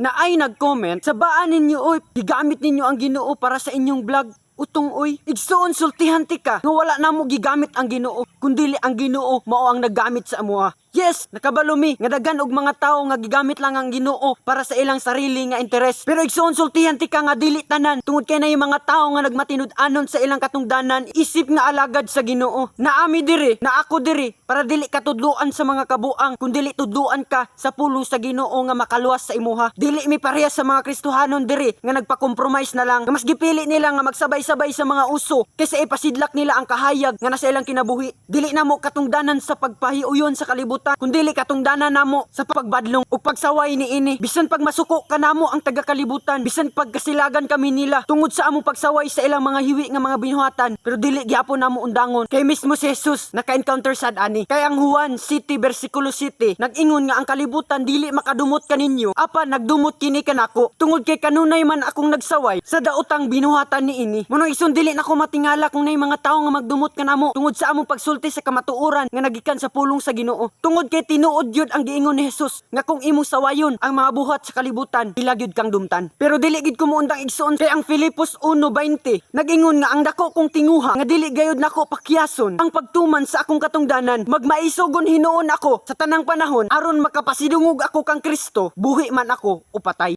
na ay nag-comment sa baan ninyo oy gigamit ninyo ang Ginoo para sa inyong vlog. Utong oy, igsoon sultihan ti ka nga wala namo gigamit ang Ginoo, kundili ang Ginoo mao ang naggamit sa amuha. Yes, nakabalo mi nga daghan og mga tawo nga gigamit lang ang Ginoo para sa ilang sarili nga interes. Pero igsoon sultihan ti ka nga dili tanan, tungod kay na yung mga tawo nga nagmatinud-anon sa ilang katungdanan, isip nga alagad sa Ginoo. Naami diri, na ako diri para dili ka tudluan sa mga kabuang, kundili tudluan ka sa pulo sa Ginoo nga makaluwas sa imuha. Dili mi parehas sa mga Kristohanon diri nga nagpa-compromise na lang, nga mas gipili nila nga magsabay-sabay sa mga uso kaysa ipasidlak nila ang kahayag nga nasa ilang kinabuhi. Dili na mo katungdanan sa pagpahiuyon sa kalibutan, kundili katungdanan namo sa pagbadlong ug pagsaway niini. Bisan pag masuko ka namo ang taga-kalibutan, bisan pag kasilagan kami nila tungod sa among pagsaway sa ilang mga hiwi nga mga binuhatan, pero dili gyapon namo undangon kay mismo si Jesus naka-encounter sad ani. Kay ang Juan City versikulo 7 nag-ingon nga ang kalibutan dili makadumot kaninyo, apan nagdumot kini kanako tungod kay kanunay man akong nagsaway sa daotang binuhatan niini. Mono ison dili nako matingala kung nay mga tawo nga magdumot kanamo tungod sa among pagsulti sa kamatuoran nga nagikan sa pulong sa Ginoo. Tungod kay tinuod yun ang giingon ni Jesus nga kung imo sawayon ang mga buhat sa kalibutan, ila gyud kang dumtan. Pero dili gid ko muundang igsuon kay ang Filipos 1:20 nag-ingon nga ang dako kong tinguha nga dili gayud nako pakyason ang pagtuman sa akong katungdanan, magmaisugon hinuon ako sa tanang panahon aron makapasidungog ako kang Kristo, buhi man ako o patay.